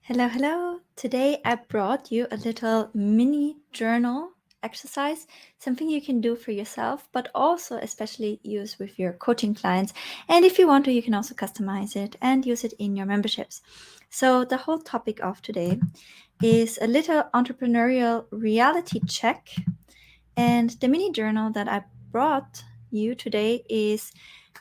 Hello, hello. Today I brought you a little mini journal exercise, something you can do for yourself, but also especially use with your coaching clients. And if you want to, you can also customize it and use it in your memberships. So, the whole topic of today is a little entrepreneurial reality check. And the mini journal that I brought you today is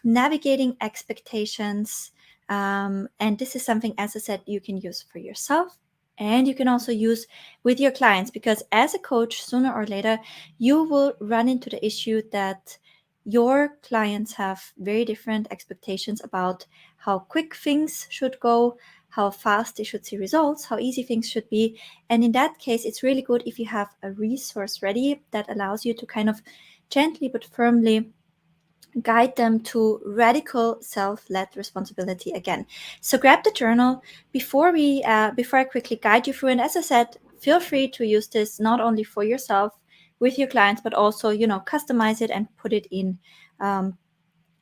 navigating expectations. And this is something, as I said, you can use for yourself and you can also use with your clients, because as a coach, sooner or later, you will run into the issue that your clients have very different expectations about how quick things should go, how fast they should see results, how easy things should be. And in that case, it's really good if you have a resource ready that allows you to kind of gently but firmly guide them to radical self-led responsibility again. So grab the journal before I quickly guide you through. And as I said, feel free to use this not only for yourself with your clients, but also customize it and put it in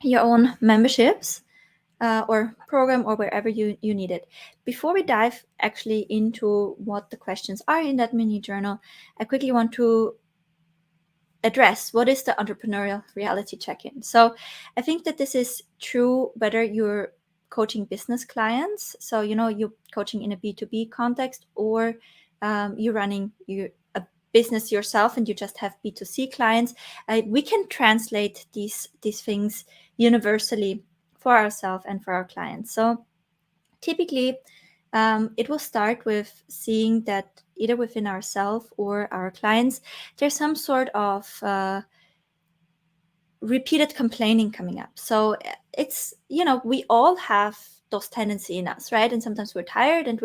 your own memberships or program or wherever you need it. Before we dive actually into what the questions are in that mini journal, I quickly want to address what is the entrepreneurial reality check-in. So I think that this is true whether you're coaching business clients, so you're coaching in a B2B context, or you're running a business yourself and you just have B2C clients. We can translate these things universally for ourselves and for our clients. So typically, it will start with seeing that either within ourselves or our clients, there's some sort of repeated complaining coming up. So it's, we all have those tendencies in us, right? And sometimes we're tired, and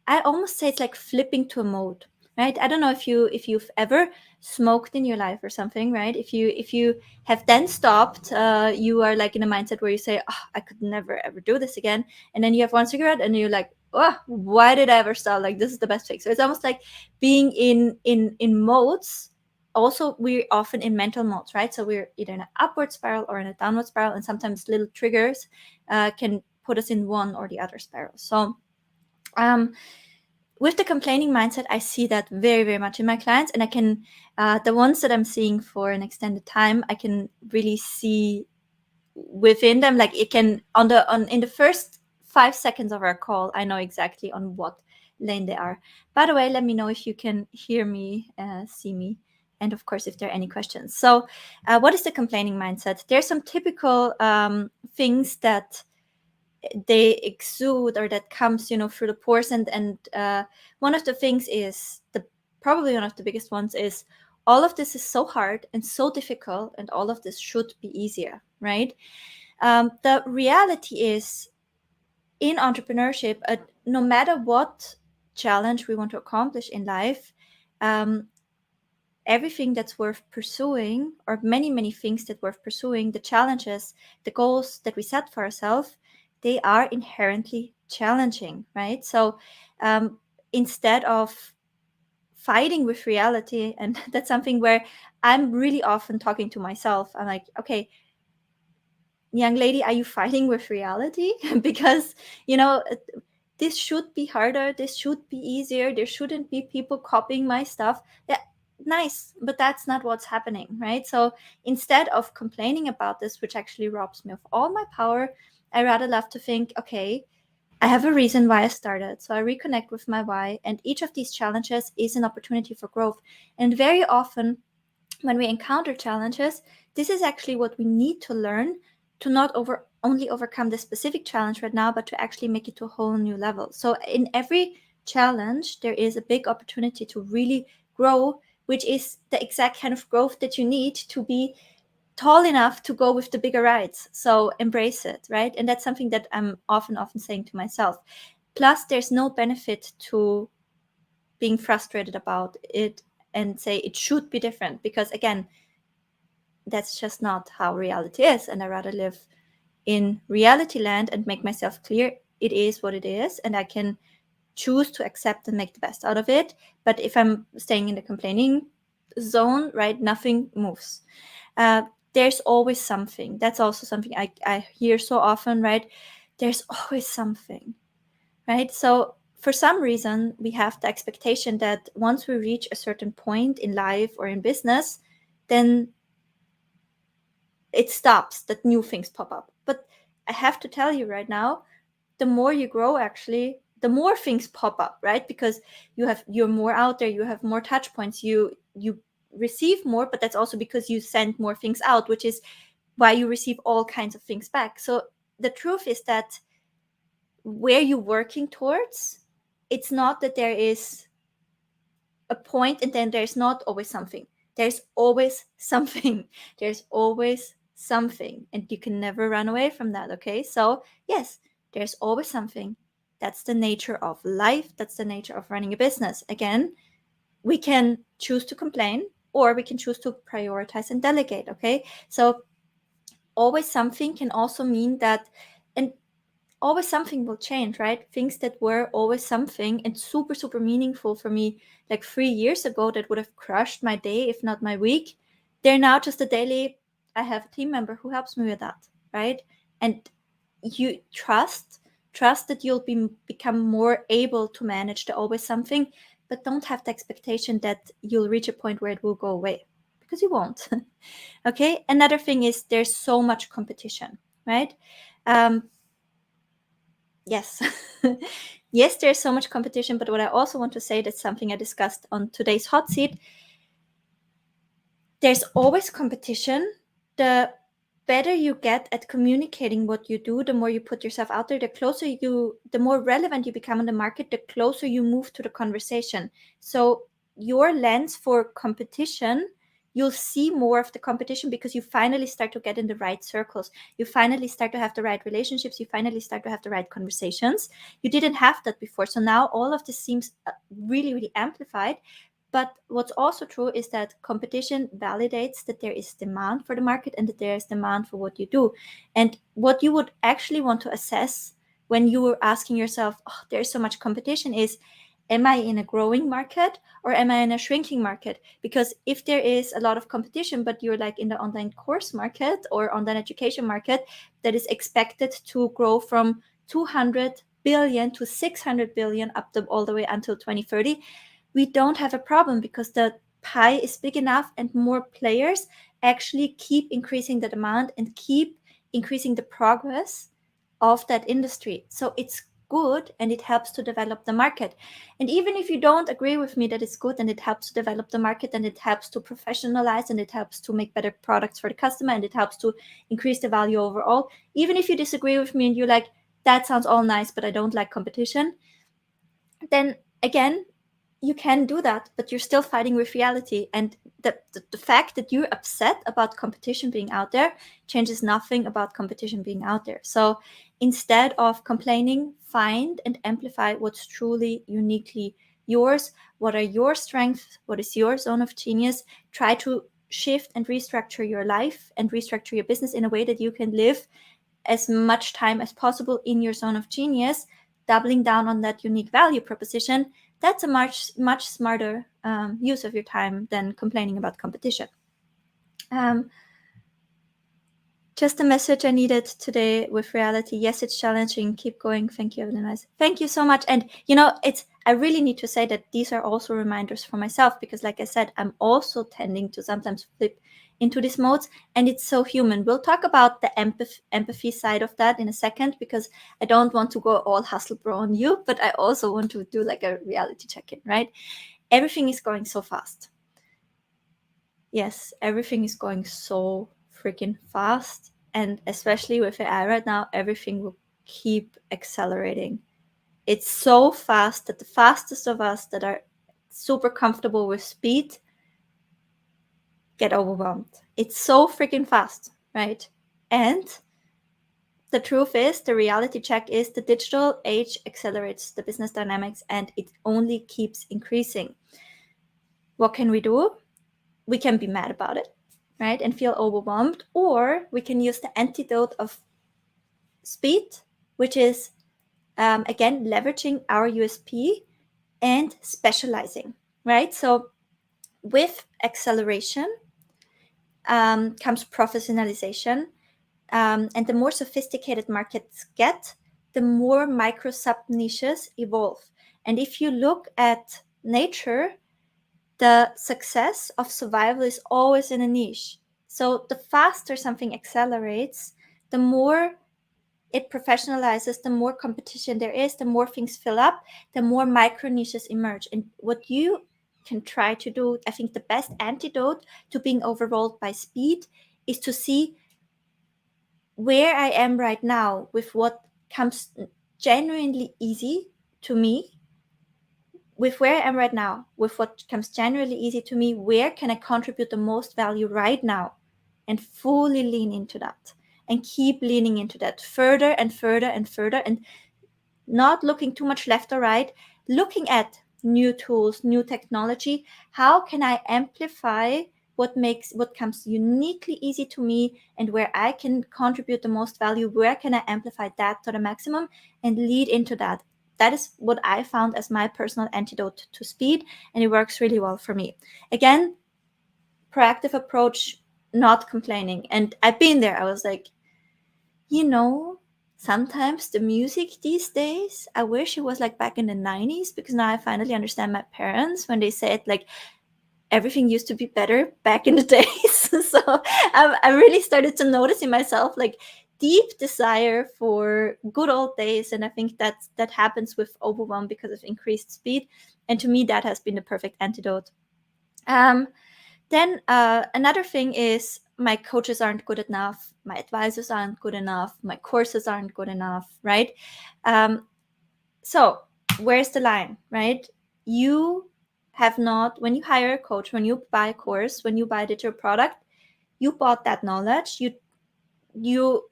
I almost say it's like flipping to a mode, right? I don't know if you've ever smoked in your life or something, right? If you have then stopped, you are like in a mindset where you say, oh, I could never ever do this again. And then you have one cigarette and you're like, oh, why did I ever stop? Like, this is the best fix. So it's almost like being in modes. Also, we're often in mental modes, right? So we're either in an upward spiral or in a downward spiral, and sometimes little triggers can put us in one or the other spiral. So with the complaining mindset, I see that very, very much in my clients, and I can, the ones that I'm seeing for an extended time, I can really see within them, like it can, in the first 5 seconds of our call, I know exactly on what lane they are. By the way, let me know if you can hear me, see me, and of course, if there are any questions. So what is the complaining mindset? There's some typical things that they exude or that comes through the pores, and one of the things is probably one of the biggest ones is, all of this is so hard and so difficult, and all of this should be easier, right? The reality is, in entrepreneurship, no matter what challenge we want to accomplish in life, everything that's worth pursuing, or many things that worth pursuing, the challenges, the goals that we set for ourselves, they are inherently challenging, right? So instead of fighting with reality, and that's something where I'm really often talking to myself, I'm like, okay, young lady, are you fighting with reality? Because this should be harder, this should be easier, there shouldn't be people copying my stuff. Yeah, nice, but that's not what's happening, right? So instead of complaining about this, which actually robs me of all my power, I rather love to think, okay, I have a reason why I started. So I reconnect with my why, and each of these challenges is an opportunity for growth. And very often, when we encounter challenges, this is actually what we need to learn to not only overcome the specific challenge right now, but to actually make it to a whole new level. So in every challenge, there is a big opportunity to really grow, which is the exact kind of growth that you need to be tall enough to go with the bigger rides. So embrace it, right? And that's something that I'm often saying to myself. Plus, there's no benefit to being frustrated about it and say it should be different, because again, that's just not how reality is. And I rather live in reality land and make myself clear it is what it is, and I can choose to accept and make the best out of it. But if I'm staying in the complaining zone, right, nothing moves. There's always something. That's also something I hear so often, right? There's always something, right? So for some reason, we have the expectation that once we reach a certain point in life or in business, then it stops, that new things pop up. But I have to tell you right now, the more you grow, actually, the more things pop up, right? Because you're more out there, you have more touch points, you receive more, but that's also because you send more things out, which is why you receive all kinds of things back. So the truth is that where you're working towards, it's not that there is a point and then there's not always something. There's always something. There's always something, and you can never run away from that. Okay, so yes, there's always something. That's the nature of life. That's the nature of running a business. Again, we can choose to complain, or we can choose to prioritize and delegate. Okay, so always something can also mean that, and always something will change, right? Things that were always something and super, super meaningful for me like 3 years ago, that would have crushed my day, if not my week, they're now just a daily, I have a team member who helps me with that, right? And you trust that you'll become more able to manage the always something, but don't have the expectation that you'll reach a point where it will go away, because you won't. Okay, another thing is there's so much competition, right? Yes. Yes, there's so much competition, but what I also want to say, that's something I discussed on today's hot seat. There's always competition. The better you get at communicating what you do, the more you put yourself out there, the more relevant you become in the market, the closer you move to the conversation. So your lens for competition, you'll see more of the competition because you finally start to get in the right circles. You finally start to have the right relationships. You finally start to have the right conversations. You didn't have that before. So now all of this seems really, really amplified. But what's also true is that competition validates that there is demand for the market and that there is demand for what you do. And what you would actually want to assess when you were asking yourself, oh, there's so much competition, is, am I in a growing market or am I in a shrinking market? Because if there is a lot of competition, but you're like in the online course market or online education market that is expected to grow from 200 billion to 600 billion up to all the way until 2030, we don't have a problem, because the pie is big enough and more players actually keep increasing the demand and keep increasing the progress of that industry. So it's good and it helps to develop the market. And even if you don't agree with me that it's good and it helps to develop the market and it helps to professionalize and it helps to make better products for the customer and it helps to increase the value overall, even if you disagree with me and you're like, that sounds all nice, but I don't like competition, then again, you can do that, but you're still fighting with reality. And the fact that you're upset about competition being out there changes nothing about competition being out there. So instead of complaining, find and amplify what's truly uniquely yours. What are your strengths? What is your zone of genius? Try to shift and restructure your life and restructure your business in a way that you can live as much time as possible in your zone of genius, doubling down on that unique value proposition. That's a much smarter use of your time than complaining about competition. Just a message I needed today with reality. Yes, it's challenging. Keep going. Thank you, Evelyn. Thank you so much. And I really need to say that these are also reminders for myself, because like I said, I'm also tending to sometimes flip into these modes, and it's so human. We'll talk about the empathy side of that in a second, because I don't want to go all hustle bro on you, but I also want to do like a reality check-in, right? Everything is going so fast. Yes, everything is going so freaking fast. And especially with AI right now, everything will keep accelerating. It's so fast that the fastest of us that are super comfortable with speed get overwhelmed. It's so freaking fast, right? And the truth is, the reality check is, the digital age accelerates the business dynamics and it only keeps increasing. What can we do? We can be mad about it, right? And feel overwhelmed, or we can use the antidote of speed, which is, again, leveraging our USP and specializing, right? So with acceleration comes professionalization. And the more sophisticated markets get, the more micro sub niches evolve. And if you look at nature, the success of survival is always in a niche. So the faster something accelerates, the more it professionalizes, the more competition there is, the more things fill up, the more micro niches emerge. And what you can try to do, I think the best antidote to being overwhelmed by speed is to see where I am right now with what comes genuinely easy to me, with where I am right now, with what comes genuinely easy to me, where can I contribute the most value right now, and fully lean into that and keep leaning into that further and further and further, and not looking too much left or right, looking at new tools, new technology. How can I amplify what comes uniquely easy to me and where I can contribute the most value? Where can I amplify that to the maximum and lead into that? That is what I found as my personal antidote to speed, and it works really well for me. Again, proactive approach, not complaining. And I've been there. I was like, sometimes the music these days, I wish it was like back in the 90s, because now I finally understand my parents when they said like everything used to be better back in the days. So I really started to notice in myself like deep desire for good old days. And I think that happens with overwhelm because of increased speed. And to me, that has been the perfect antidote. Then another thing is my coaches aren't good enough, my advisors aren't good enough, my courses aren't good enough, right? So where's the line, right? You have not, when you hire a coach, when you buy a course, when you buy a digital product, you bought that knowledge, you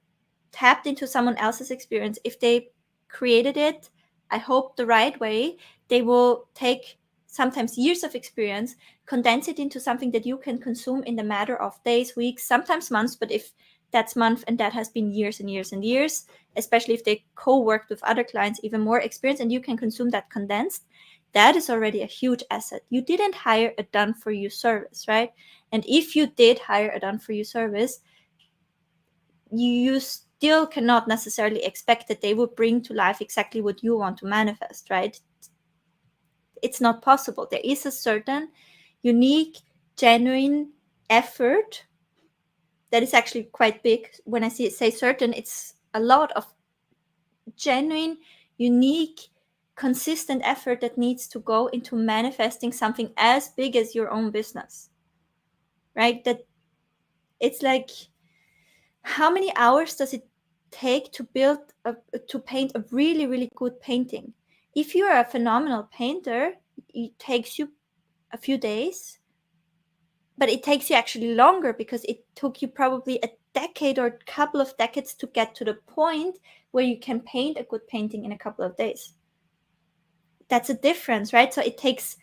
tapped into someone else's experience. If they created it, I hope the right way, they will take sometimes years of experience, condense it into something that you can consume in the matter of days, weeks, sometimes months. But if that's month and that has been years and years and years, especially if they co-worked with other clients, even more experience, and you can consume that condensed, that is already a huge asset. You didn't hire a done for you service, right? And if you did hire a done for you service, you still cannot necessarily expect that they will bring to life exactly what you want to manifest, right? It's not possible. There is a certain unique, genuine effort that is actually quite big. When I say certain, it's a lot of genuine, unique, consistent effort that needs to go into manifesting something as big as your own business, right? That it's like, how many hours does it take to paint a really, really good painting? If you are a phenomenal painter, it takes you a few days, but it takes you actually longer because it took you probably a decade or a couple of decades to get to the point where you can paint a good painting in a couple of days. That's a difference, right? So it takes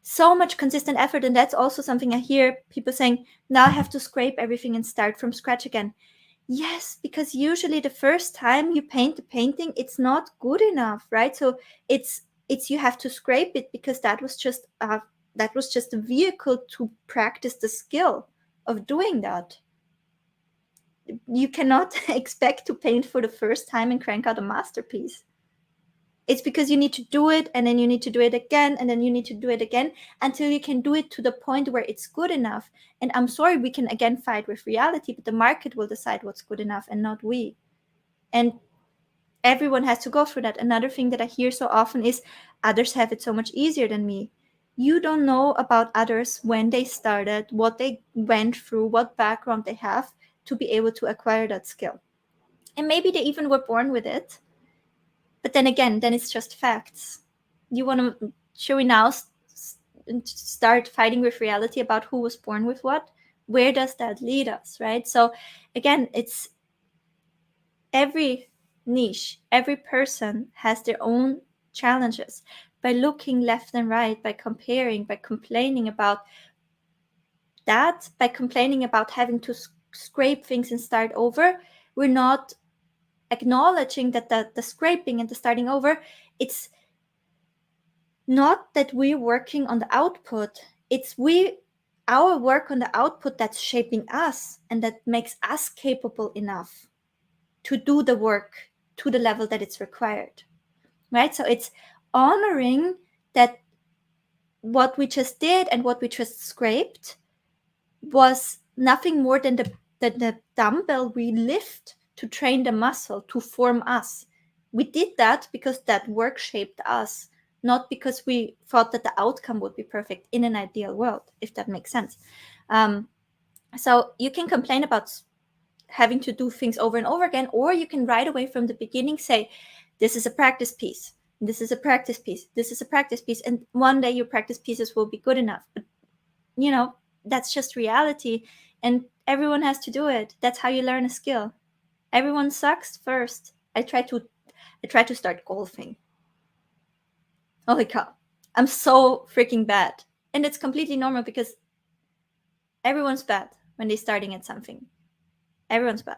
so much consistent effort. And that's also something I hear people saying, now I have to scrape everything and start from scratch again. Yes, because usually the first time you paint the painting, it's not good enough, right? So it's you have to scrape it because that was just a vehicle to practice the skill of doing that. You cannot expect to paint for the first time and crank out a masterpiece. It's because you need to do it, and then you need to do it again, and then you need to do it again until you can do it to the point where it's good enough. And I'm sorry, we can again fight with reality, but the market will decide what's good enough and not we. And everyone has to go through that. Another thing that I hear so often is others have it so much easier than me. You don't know about others, when they started, what they went through, what background they have to be able to acquire that skill. And maybe they even were born with it. But then again, then it's just facts. Should we now start fighting with reality about who was born with what? Where does that lead us, right? So again, it's every niche, every person has their own challenges. By looking left and right, by comparing, by complaining about that, by complaining about having to scrape things and start over, we're not acknowledging that the scraping and the starting over, it's not that we're working on the output, it's our work on the output that's shaping us and that makes us capable enough to do the work to the level that it's required, right? So it's honoring that what we just did and what we just scraped was nothing more than the dumbbell we lift to train the muscle, to form us. We did that because that work shaped us, not because we thought that the outcome would be perfect in an ideal world, if that makes sense. So you can complain about having to do things over and over again, or you can right away from the beginning say, this is a practice piece, this is a practice piece, this is a practice piece, and one day your practice pieces will be good enough. But that's just reality, and everyone has to do it. That's how you learn a skill. Everyone sucks first. I try to start golfing. Holy cow, I'm so freaking bad, and it's completely normal because everyone's bad when they're starting at something. Everyone's bad.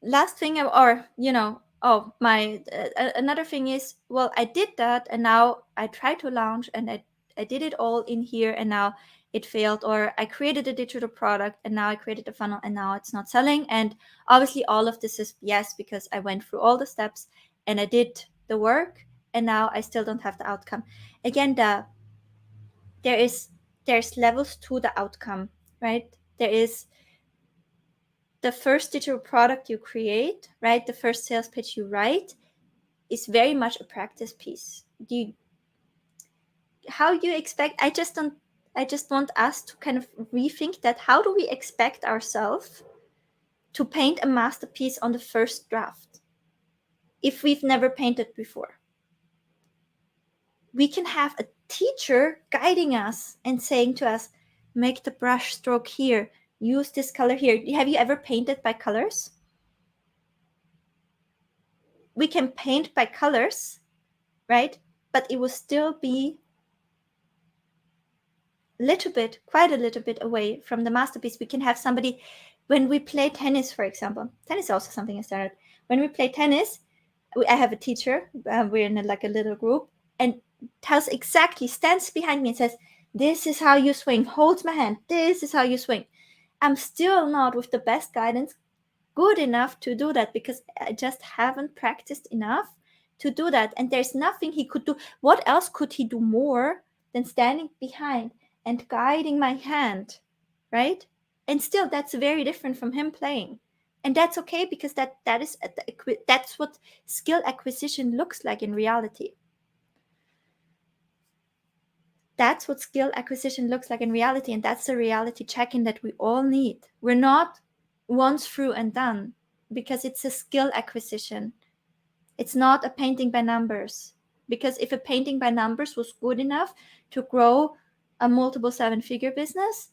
Last thing, another thing is, well, I did that, and now I tried to launch, and I did it all in here, and now it failed. Or I created a digital product, and now I created a funnel, and now it's not selling. And obviously all of this is BS because I went through all the steps and I did the work, and now I still don't have the outcome. Again, there's levels to the outcome, right? There is the first digital product you create, right? The first sales pitch you write is very much a practice piece. How you expect, I just want us to kind of rethink that. How do we expect ourselves to paint a masterpiece on the first draft if we've never painted before? We can have a teacher guiding us and saying to us, make the brush stroke here, use this color here. Have you ever painted by colors? We can paint by colors, right? But it will still be quite a little bit away from the masterpiece. We can have somebody, when we play tennis, for example. Tennis is also something I started. When we play tennis, I have a teacher. We're in a little group, and stands behind me and says, this is how you swing. Holds my hand. This is how you swing. I'm still not, with the best guidance, good enough to do that because I just haven't practiced enough to do that. And there's nothing he could do. What else could he do more than standing behind and guiding my hand, right? And still, that's very different from him playing. And that's okay, because that's what skill acquisition looks like in reality. That's what skill acquisition looks like in reality, and that's the reality check-in that we all need. We're not once through and done, because it's a skill acquisition. It's not a painting by numbers, because if a painting by numbers was good enough to grow a multiple seven-figure business,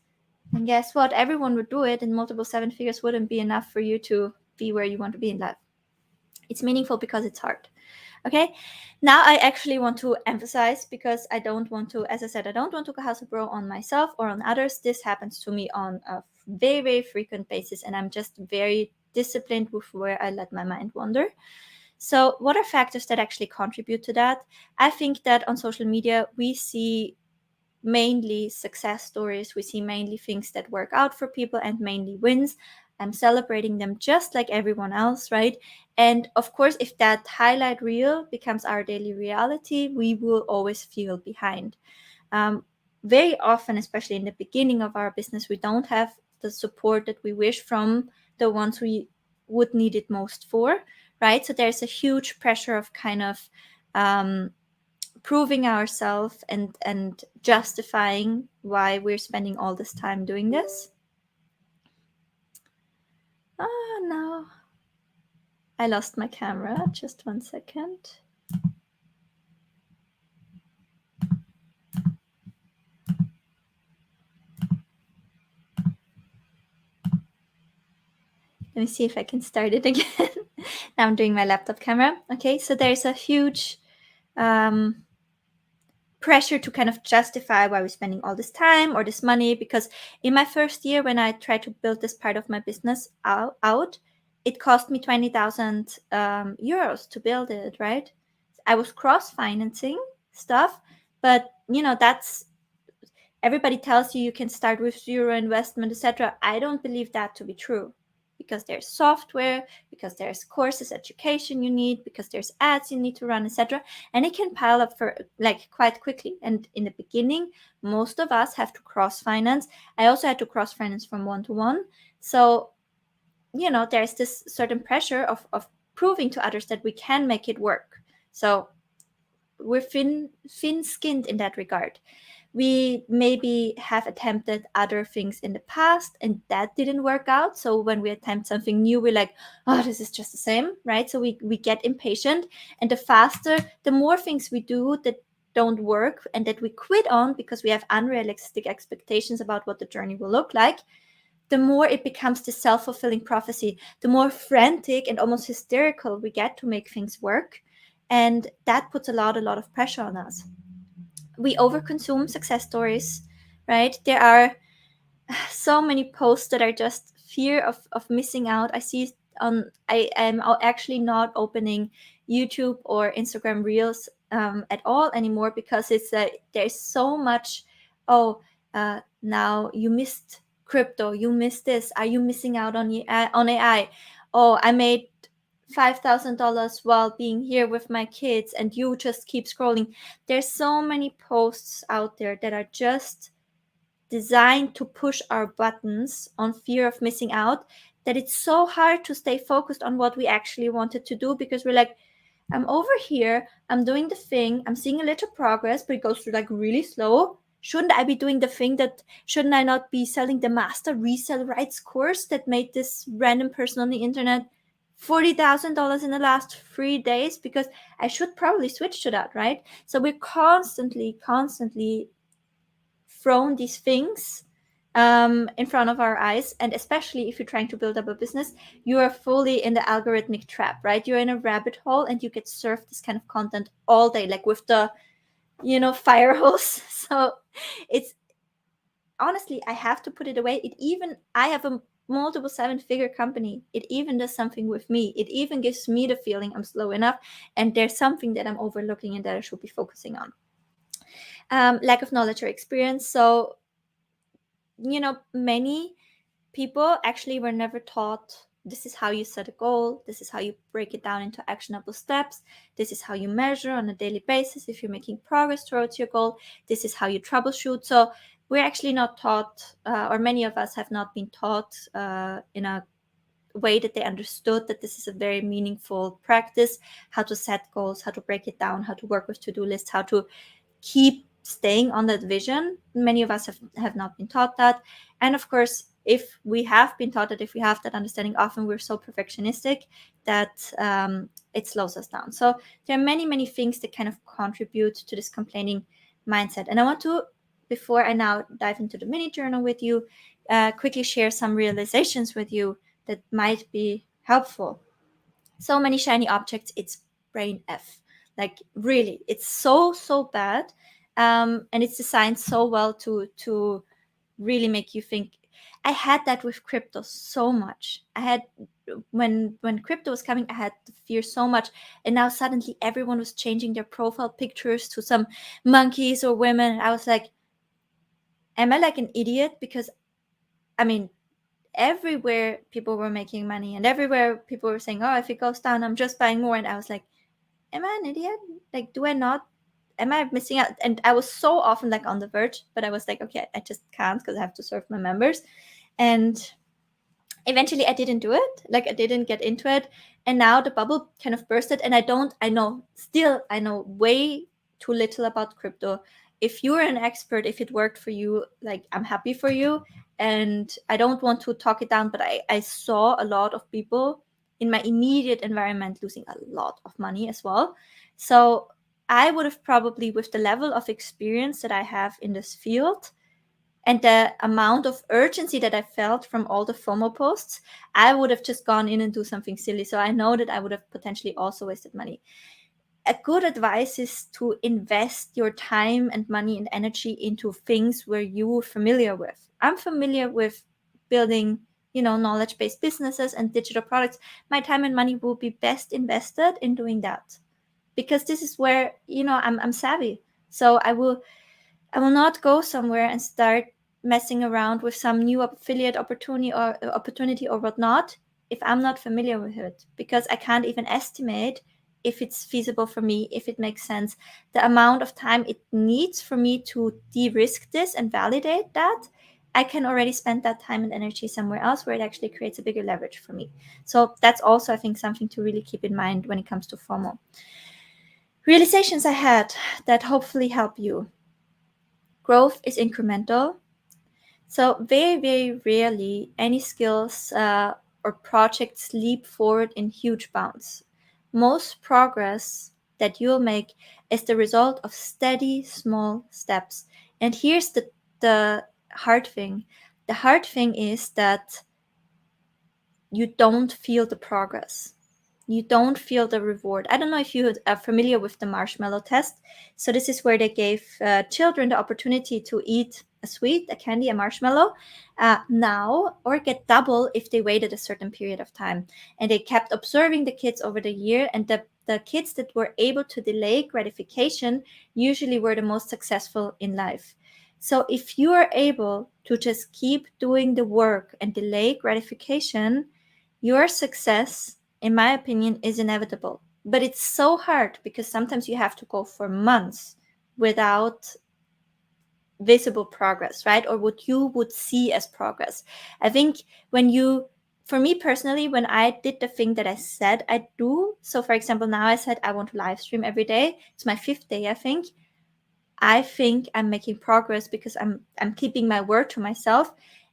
then guess what? Everyone would do it, and multiple seven figures wouldn't be enough for you to be where you want to be in life. It's meaningful because it's hard. Okay, now I actually want to emphasize, because I don't want to, as I said, I don't want to hustle bro on myself or on others. This happens to me on a very, very frequent basis, and I'm just very disciplined with where I let my mind wander. So what are factors that actually contribute to that? I think that on social media, we see mainly success stories. We see mainly things that work out for people and mainly wins. I'm celebrating them just like everyone else, right? And of course, if that highlight reel becomes our daily reality, we will always feel behind. Very often, especially in the beginning of our business, we don't have the support that we wish from the ones we would need it most for, right? So there's a huge pressure of kind of proving ourselves and justifying why we're spending all this time doing this. Oh no, I lost my camera. Just 1 second. Let me see if I can start it again. Now I'm doing my laptop camera. Okay, so there's a huge pressure to kind of justify why we're spending all this time or this money, because in my first year, when I tried to build this part of my business out, it cost me 20,000 euros to build it, right? I was cross-financing stuff, but that's, everybody tells you can start with zero investment, etc. I don't believe that to be true. because there's software, because there's courses, education you need, because there's ads you need to run, etc. And it can pile up for like quite quickly. And in the beginning, most of us have to cross finance. I also had to cross finance from one to one. So, there's this certain pressure of proving to others that we can make it work. So we're thin-skinned in that regard. We maybe have attempted other things in the past and that didn't work out. So when we attempt something new, we're like, oh, this is just the same, right? So we get impatient, and the more things we do that don't work and that we quit on because we have unrealistic expectations about what the journey will look like, the more it becomes the self-fulfilling prophecy, the more frantic and almost hysterical we get to make things work. And that puts a lot of pressure on us. We overconsume success stories, right? There are so many posts that are just fear of missing out. I am actually not opening YouTube or Instagram Reels at all anymore, because there's so much, now you missed crypto, you missed this, are you missing out on AI? Oh, I made $5,000 while being here with my kids, and you just keep scrolling. There's so many posts out there that are just designed to push our buttons on fear of missing out, that it's so hard to stay focused on what we actually wanted to do, because we're like, I'm over here, I'm doing the thing, I'm seeing a little progress, but it goes through like really slow. Shouldn't I be doing the thing shouldn't I not be selling the master resell rights course that made this random person on the internet $40,000 in the last 3 days? Because I should probably switch to that, right? So we're constantly thrown these things in front of our eyes. And especially if you're trying to build up a business, you are fully in the algorithmic trap, right? You're in a rabbit hole and you get served this kind of content all day, like with the fire hose. So it's honestly, I have to put it away. I have a multiple 7-figure company. It even does something with me. It even gives me the feeling I'm slow enough, and there's something that I'm overlooking and that I should be focusing on. Lack of knowledge or experience. So many people actually were never taught, this is how you set a goal, this is how you break it down into actionable steps, this is how you measure on a daily basis if you're making progress towards your goal, this is how you troubleshoot. So we're actually not taught, or many of us have not been taught in a way that they understood that this is a very meaningful practice, how to set goals, how to break it down, how to work with to-do lists, how to keep staying on that vision. Many of us have not been taught that. And of course, if we have been taught that, if we have that understanding, often we're so perfectionistic that it slows us down. So there are many things that kind of contribute to this complaining mindset. And I want to, before I now dive into the mini journal with you, quickly share some realizations with you that might be helpful. So many shiny objects, it's brain F. Like really, it's so bad. And it's designed so well to really make you think. I had that with crypto so much. I had, when crypto was coming, I had the fear so much, and now suddenly everyone was changing their profile pictures to some monkeys or women. I was like, am I like an idiot? Because I mean, everywhere people were making money, and everywhere people were saying, oh, if it goes down, I'm just buying more. And I was like, am I an idiot? Like, am I missing out? And I was so often like on the verge, but I was like, okay, I just can't, because I have to serve my members. And eventually I didn't do it. Like, I didn't get into it. And now the bubble kind of bursted, and I know way too little about crypto. If you're an expert, if it worked for you, like, I'm happy for you. And I don't want to talk it down, but I saw a lot of people in my immediate environment losing a lot of money as well. So I would have probably, with the level of experience that I have in this field and the amount of urgency that I felt from all the FOMO posts, I would have just gone in and do something silly. So I know that I would have potentially also wasted money. A good advice is to invest your time and money and energy into things where you're familiar with. I'm familiar with building, knowledge-based businesses and digital products. My time and money will be best invested in doing that, because this is where, I'm savvy. So I will not go somewhere and start messing around with some new affiliate opportunity or whatnot, if I'm not familiar with it, because I can't even estimate if it's feasible for me, if it makes sense, the amount of time it needs for me to de-risk this and validate that. I can already spend that time and energy somewhere else where it actually creates a bigger leverage for me. So that's also, I think, something to really keep in mind when it comes to FOMO. Realizations I had that hopefully help you. Growth is incremental. So very, very rarely any skills or projects leap forward in huge bounds. Most progress that you'll make is the result of steady, small steps. And here's the hard thing. The hard thing is that you don't feel the progress. You don't feel the reward. I don't know if you are familiar with the marshmallow test. So this is where they gave children the opportunity to eat a sweet, a candy, a marshmallow now, or get double if they waited a certain period of time. And they kept observing the kids over the year, and the kids that were able to delay gratification usually were the most successful in life. So if you are able to just keep doing the work and delay gratification, your success, in my opinion, is inevitable. But it's so hard because sometimes you have to go for months without visible progress, right? Or what you would see as progress. I think for me personally, when I did the thing that I said I'd do, so for example, now I said I want to live stream every day. It's my 5th day, I think. I think I'm making progress because I'm keeping my word to myself,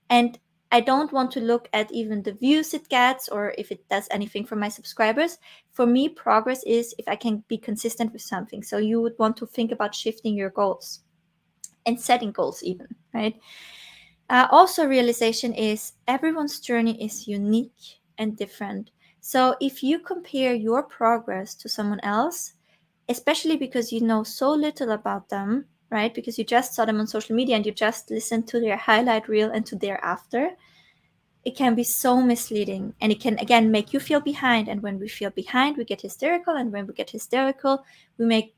and I don't want to look at even the views it gets or if it does anything for my subscribers. For me, progress is if I can be consistent with something. So you would want to think about shifting your goals and setting goals even, right? Also, realization is everyone's journey is unique and different. So if you compare your progress to someone else, especially because you know so little about them, right? Because you just saw them on social media and you just listened to their highlight reel and to their after, it can be so misleading. And it can, again, make you feel behind. And when we feel behind, we get hysterical. And when we get hysterical, we make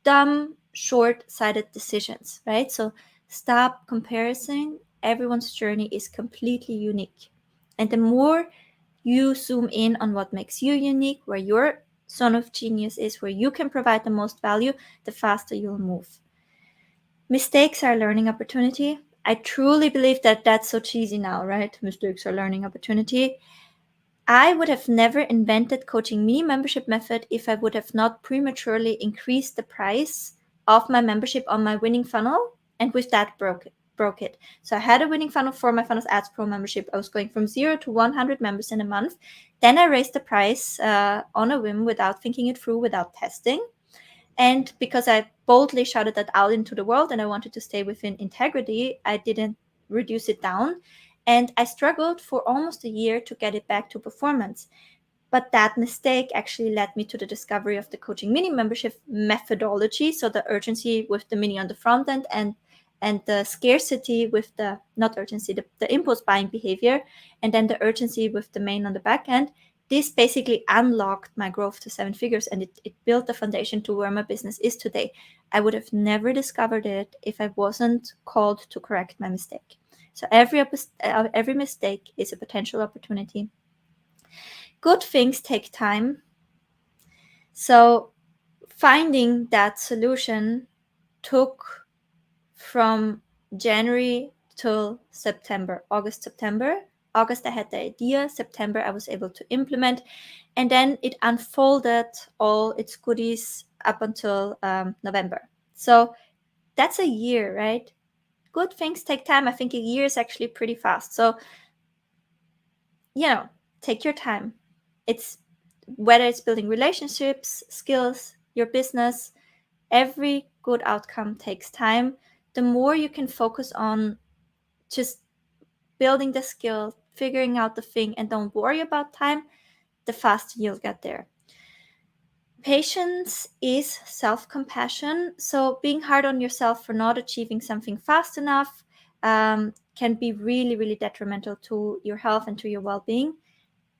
dumb, short-sighted decisions, right? So stop comparing. Everyone's journey is completely unique. And the more you zoom in on what makes you unique, where your zone of genius is, where you can provide the most value, the faster you'll move. Mistakes are a learning opportunity. I truly believe that that's so cheesy now, right? Mistakes are learning opportunity. I would have never invented coaching mini membership method if I would have not prematurely increased the price of my membership on my winning funnel, and with that broke it. So I had a winning funnel for my Funnels Ads Pro membership. I was going from 0 to 100 members in a month. Then I raised the price on a whim without thinking it through, without testing. And because I boldly shouted that out into the world and I wanted to stay within integrity, I didn't reduce it down. And I struggled for almost a year to get it back to performance. But that mistake actually led me to the discovery of the coaching mini membership methodology. So the urgency with the mini on the front end and the scarcity with the, not urgency, the impulse buying behavior, and then the urgency with the main on the back end. This basically unlocked my growth to 7 figures, and it built the foundation to where my business is today. I would have never discovered it if I wasn't called to correct my mistake. So every mistake is a potential opportunity. Good things take time. So finding that solution took from January till September, August, September. August, I had the idea. September, I was able to implement. And then it unfolded all its goodies up until November. So that's a year, right? Good things take time. I think a year is actually pretty fast. So, take your time. It's whether it's building relationships, skills, your business, every good outcome takes time. The more you can focus on just building the skill, figuring out the thing, and don't worry about time, the faster you'll get there. Patience is self-compassion. So being hard on yourself for not achieving something fast enough can be really, really detrimental to your health and to your well-being.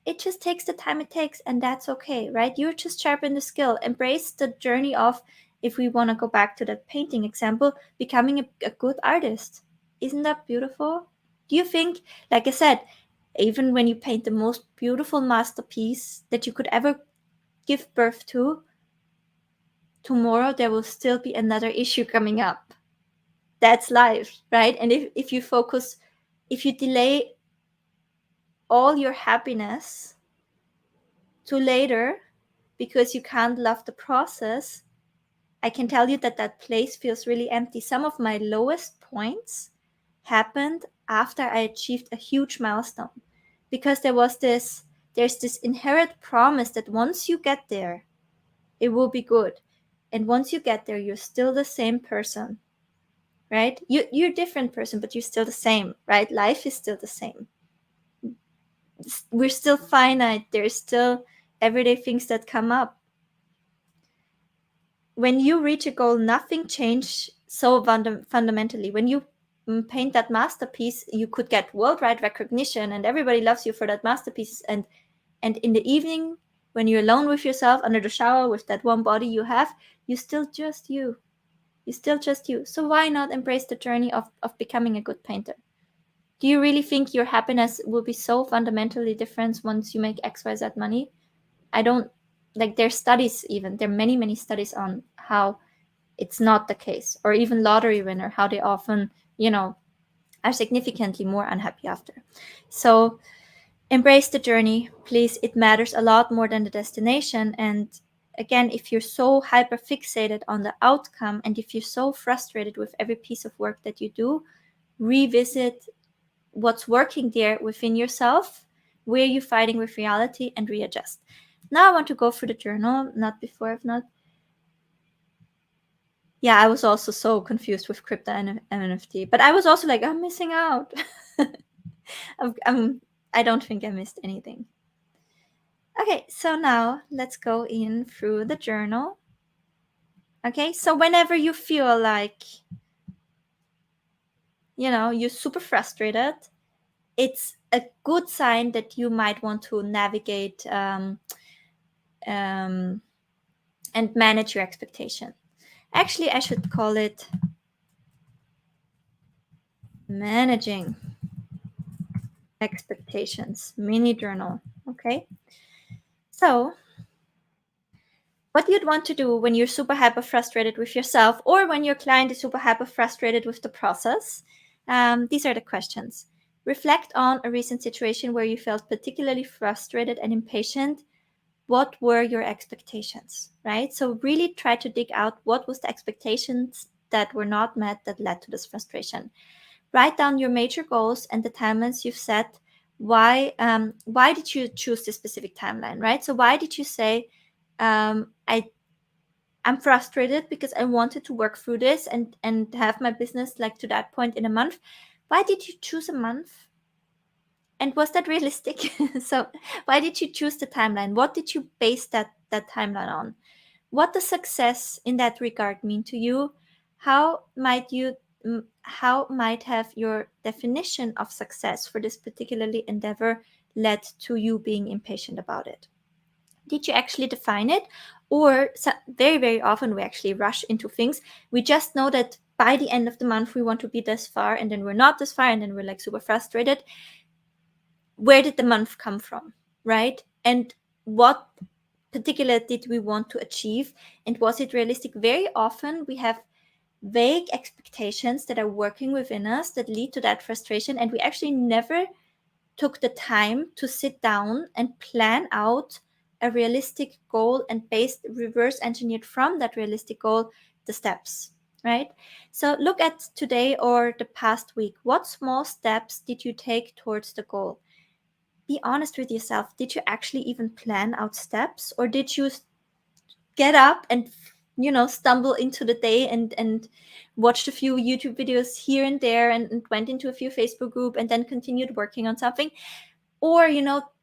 It just takes the time it takes, and that's okay, right? You just sharpen the skill. Embrace the journey of, if we want to go back to that painting example, becoming a good artist. Isn't that beautiful? Do you think, like I said, Even when you paint the most beautiful masterpiece that you could ever give birth to, tomorrow there will still be another issue coming up. That's life, right? And if you delay all your happiness to later because you can't love the process, I can tell you that that place feels really empty. Some of my lowest points happened after I achieved a huge milestone, because there's this inherent promise that once you get there, it will be good. And once you get there, you're still the same person, right? You're a different person, but you're still the same, right? Life is still the same. We're still finite. There's still everyday things that come up. When you reach a goal, nothing changed so fundamentally. When you paint that masterpiece, you could get worldwide recognition and everybody loves you for that masterpiece. And in the evening, when you're alone with yourself under the shower with that one body you have, you're still just you. You're still just you. So why not embrace the journey of becoming a good painter? Do you really think your happiness will be so fundamentally different once you make XYZ money? I don't, like, there's studies, even there are many studies on how it's not the case. Or even lottery winner, how they often, are significantly more unhappy after. So embrace the journey, please. It matters a lot more than the destination. And again, if you're so hyper fixated on the outcome, and if you're so frustrated with every piece of work that you do, revisit what's working there within yourself, where you're fighting with reality, and readjust. Now I want to go through the journal, not before I've not. Yeah, I was also so confused with crypto and NFT, but I was also like, I'm missing out. I don't think I missed anything. Okay, so now let's go in through the journal. Okay, so whenever you feel like, you're super frustrated, it's a good sign that you might want to navigate and manage your expectation. Actually, I should call it managing expectations mini journal. Okay, so what you'd want to do when you're super hyper frustrated with yourself, or when your client is super hyper frustrated with the process, these are the questions. Reflect on a recent situation where you felt particularly frustrated and impatient. What were your expectations, right? So really try to dig out what was the expectations that were not met that led to this frustration. Write down your major goals and the timelines you've set. Why did you choose this specific timeline, right? So why did you say, I'm frustrated because I wanted to work through this and have my business like to that point in a month? Why did you choose a month? And was that realistic? So why did you choose the timeline? What did you base that timeline on? What does success in that regard mean to you? How might have your definition of success for this particularly endeavor led to you being impatient about it? Did you actually define it? Or very often we actually rush into things. We just know that by the end of the month we want to be this far, and then we're not this far, and then we're like super frustrated. Where did the month come from, right? And what particular did we want to achieve, and was it realistic? Very often we have vague expectations that are working within us that lead to that frustration, and we actually never took the time to sit down and plan out a realistic goal and reverse engineered from that realistic goal the steps, right? So look at today or the past week. What small steps did you take towards the goal? Be honest with yourself. Did you actually even plan out steps, or did you get up and stumble into the day and watched a few YouTube videos here and there, and went into a few Facebook group and then continued working on something? Or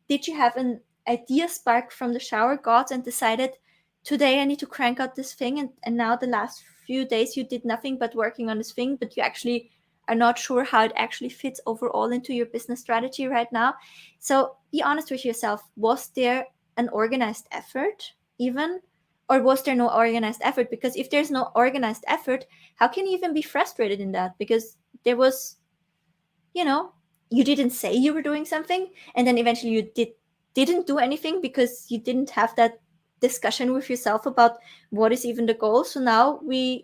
did you have an idea spark from the shower gods and decided, today I need to crank out this thing, and now the last few days you did nothing but working on this thing, but you actually are not sure how it actually fits overall into your business strategy right now? So be honest with yourself. Was there an organized effort even? Or was there no organized effort? Because if there's no organized effort, how can you even be frustrated in that? Because there was, you didn't say you were doing something, and then eventually you didn't do anything because you didn't have that discussion with yourself about what is even the goal. So now we're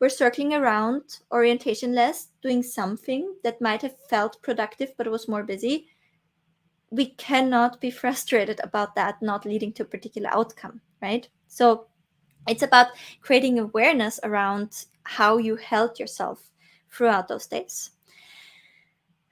circling around orientationless, doing something that might have felt productive but was more busy. We cannot be frustrated about that not leading to a particular outcome, right? So it's about creating awareness around how you held yourself throughout those days.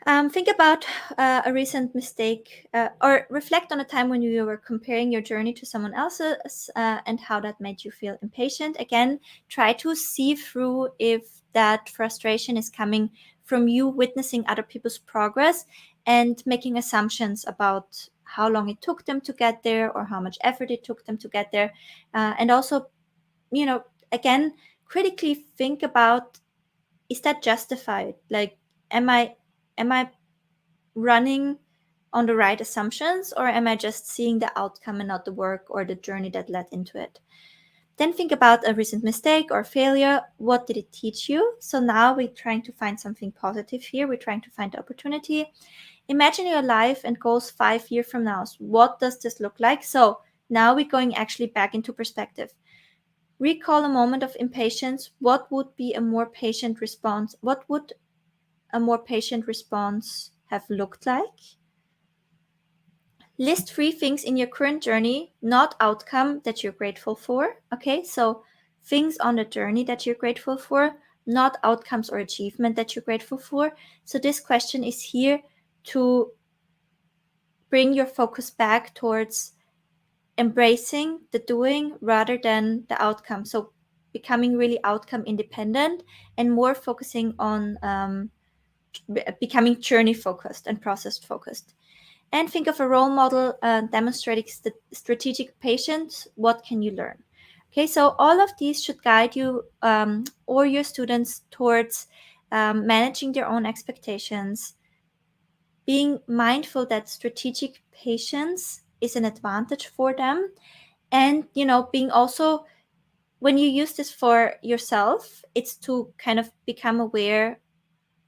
Think about a recent mistake, or reflect on a time when you were comparing your journey to someone else's, and how that made you feel impatient. Again, try to see through if that frustration is coming from you witnessing other people's progress and making assumptions about how long it took them to get there or how much effort it took them to get there. And also, again, critically think about, is that justified? Like, am I running on the right assumptions, or am I just seeing the outcome and not the work or the journey that led into it? Then think about a recent mistake or failure. What did it teach you? So now we're trying to find something positive here. We're trying to find opportunity. Imagine your life and goals 5 years from now. So what does this look like? So now we're going actually back into perspective. Recall a moment of impatience. What would be a more patient response? What would a more patient response have looked like? List 3 things in your current journey, not outcome, that you're grateful for. Okay, so things on the journey that you're grateful for, not outcomes or achievement that you're grateful for. So this question is here to bring your focus back towards embracing the doing rather than the outcome. So becoming really outcome independent and more focusing on becoming journey focused and process focused. And think of a role model demonstrating strategic patience. What can you learn? Okay, so all of these should guide you or your students towards managing their own expectations, being mindful that strategic patience is an advantage for them, and being also, when you use this for yourself, it's to kind of become aware,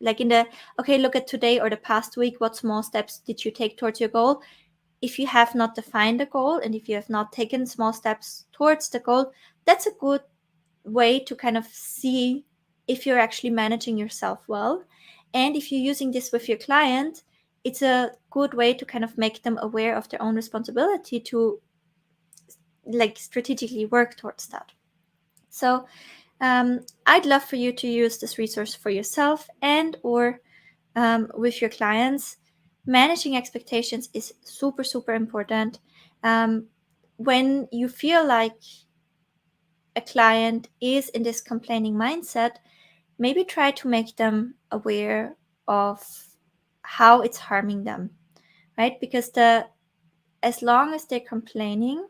like in the, okay, look at today or the past week, what small steps did you take towards your goal? If you have not defined a goal and if you have not taken small steps towards the goal, that's a good way to kind of see if you're actually managing yourself well. And if you're using this with your client, it's a good way to kind of make them aware of their own responsibility to like strategically work towards that. So I'd love for you to use this resource for yourself and or with your clients. Managing expectations is super, super important. When you feel like a client is in this complaining mindset, maybe try to make them aware of how it's harming them, right? Because as long as they're complaining,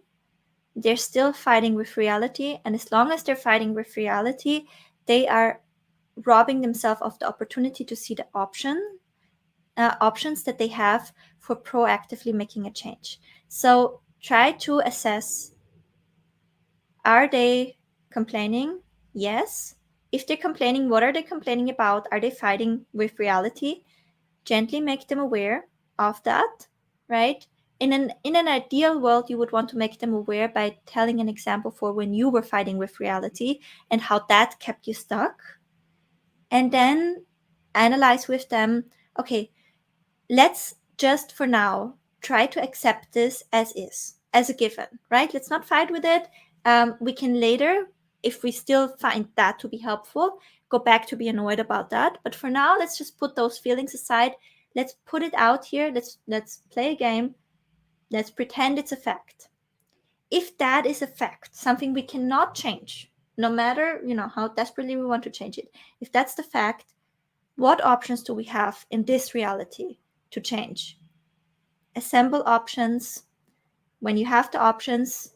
they're still fighting with reality. And as long as they're fighting with reality, they are robbing themselves of the opportunity to see the options that they have for proactively making a change. So try to assess, are they complaining? Yes. If they're complaining, what are they complaining about? Are they fighting with reality? Gently make them aware of that, right? In an ideal world, you would want to make them aware by telling an example for when you were fighting with reality and how that kept you stuck. And then analyze with them, okay, let's just for now try to accept this as is, as a given, right? Let's not fight with it. We can later, if we still find that to be helpful, go back to be annoyed about that. But for now, let's just put those feelings aside. Let's put it out here. Let's play a game. Let's pretend it's a fact. If that is a fact, something we cannot change, no matter how desperately we want to change it, if that's the fact, what options do we have in this reality to change? Assemble options. When you have the options,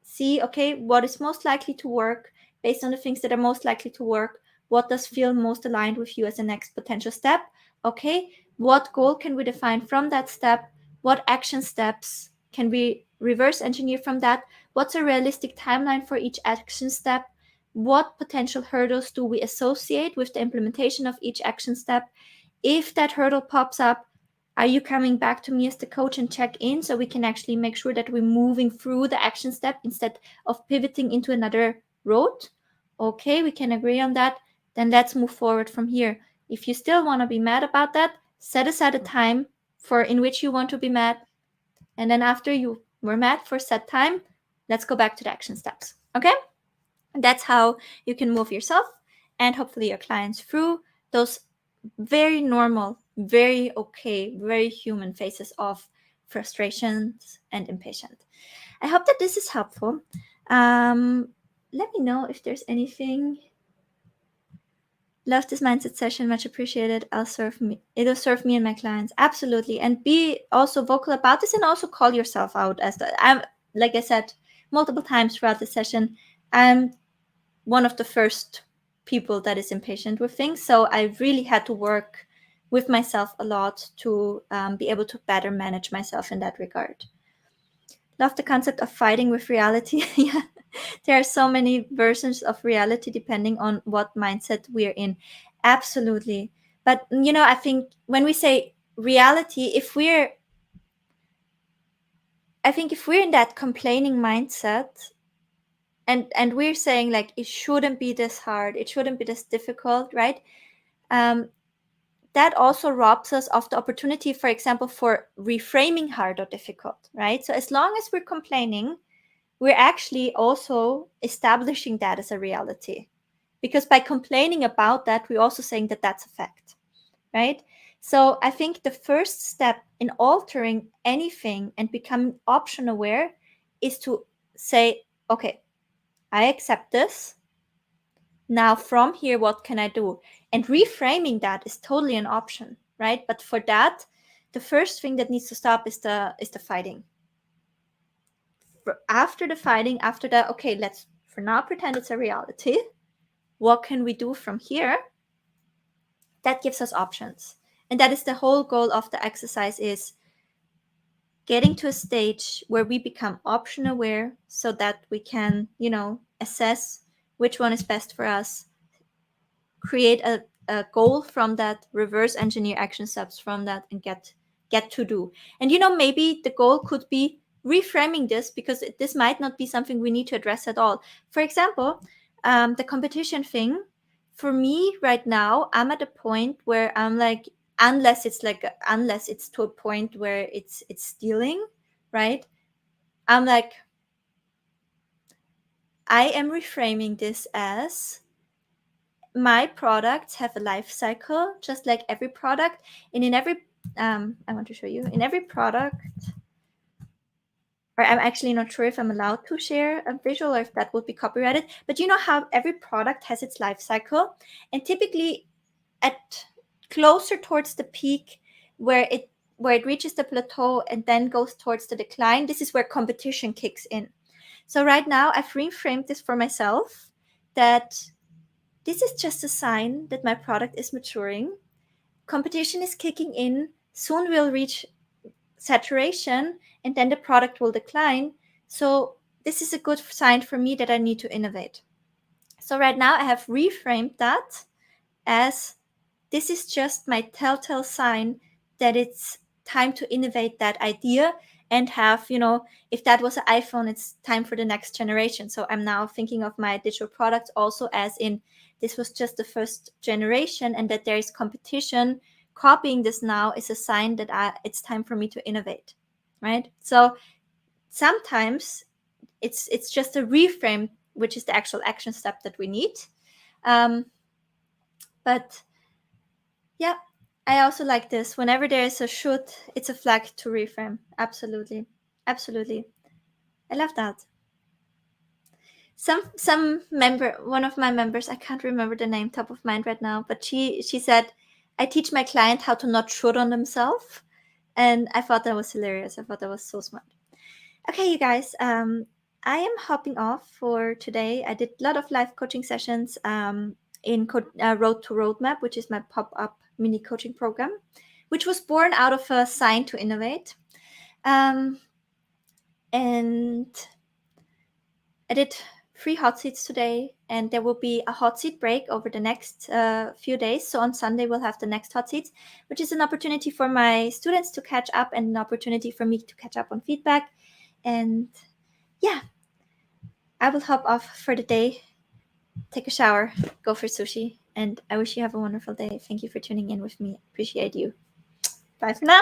see, okay, what is most likely to work based on the things that are most likely to work. What does feel most aligned with you as a next potential step? Okay, what goal can we define from that step? What action steps can we reverse engineer from that? What's a realistic timeline for each action step? What potential hurdles do we associate with the implementation of each action step? If that hurdle pops up, are you coming back to me as the coach and check in so we can actually make sure that we're moving through the action step instead of pivoting into another road? Okay, we can agree on that. Then let's move forward from here. If you still want to be mad about that, set aside a time in which you want to be mad. And then after you were mad for set time, let's go back to the action steps. Okay? And that's how you can move yourself and hopefully your clients through those very normal, very okay, very human phases of frustrations and impatience. I hope that this is helpful. Let me know if there's anything. Love this mindset session, much appreciated. It'll serve me and my clients. Absolutely. And be also vocal about this and also call yourself out as like I said multiple times throughout the session, I'm one of the first people that is impatient with things. So I really had to work with myself a lot to be able to better manage myself in that regard. Love the concept of fighting with reality. Yeah, there are so many versions of reality depending on what mindset we're in. Absolutely. But I think when we say reality, if we're in that complaining mindset, and we're saying like it shouldn't be this hard, it shouldn't be this difficult, right? That also robs us of the opportunity, for example, for reframing hard or difficult, right? So as long as we're complaining, we're actually also establishing that as a reality, because by complaining about that, we're also saying that that's a fact, right? So I think the first step in altering anything and becoming option aware is to say, okay, I accept this. Now from here, what can I do? And reframing that is totally an option, right? But for that, the first thing that needs to stop is the fighting. After the fighting, after that, okay, let's for now pretend it's a reality. What can we do from here? That gives us options. And that is the whole goal of the exercise, is getting to a stage where we become option aware so that we can, assess which one is best for us, create a goal from that, reverse engineer action steps from that, and get to do. And maybe the goal could be reframing this, because this might not be something we need to address at all. For example, the competition thing, for me right now, I'm at a point where I'm like, unless it's to a point where it's stealing, right? I'm like, I am reframing this as my products have a life cycle, just like every product. And in every, I want to show you, in every product, or I'm actually not sure if I'm allowed to share a visual or if that would be copyrighted, but you know how every product has its life cycle, and typically at closer towards the peak where it reaches the plateau and then goes towards the decline, this is where competition kicks in. So right now I've reframed this for myself, that this is just a sign that my product is maturing. Competition is kicking in. Soon we'll reach saturation and then the product will decline. So this is a good sign for me that I need to innovate. So right now I have reframed that as, this is just my telltale sign that it's time to innovate that idea and have, if that was an iPhone, it's time for the next generation. So I'm now thinking of my digital products also as in, this was just the first generation, and that there is competition copying this now is a sign that it's time for me to innovate, right? So sometimes it's just a reframe, which is the actual action step that we need. But yeah, I also like this. Whenever there is a should, it's a flag to reframe. Absolutely. Absolutely. I love that. Some member, one of my members, I can't remember the name top of mind right now, but she said, I teach my client how to not should on themselves. And I thought that was hilarious. I thought that was so smart. Okay, you guys, I am hopping off for today. I did a lot of live coaching sessions in Road to Roadmap, which is my pop-up mini coaching program, which was born out of a sign to innovate. And I did free hot seats today, and there will be a hot seat break over the next few days. So on Sunday, we'll have the next hot seats, which is an opportunity for my students to catch up and an opportunity for me to catch up on feedback. And yeah, I will hop off for the day, take a shower, go for sushi, and I wish you have a wonderful day. Thank you for tuning in with me. Appreciate you. Bye for now.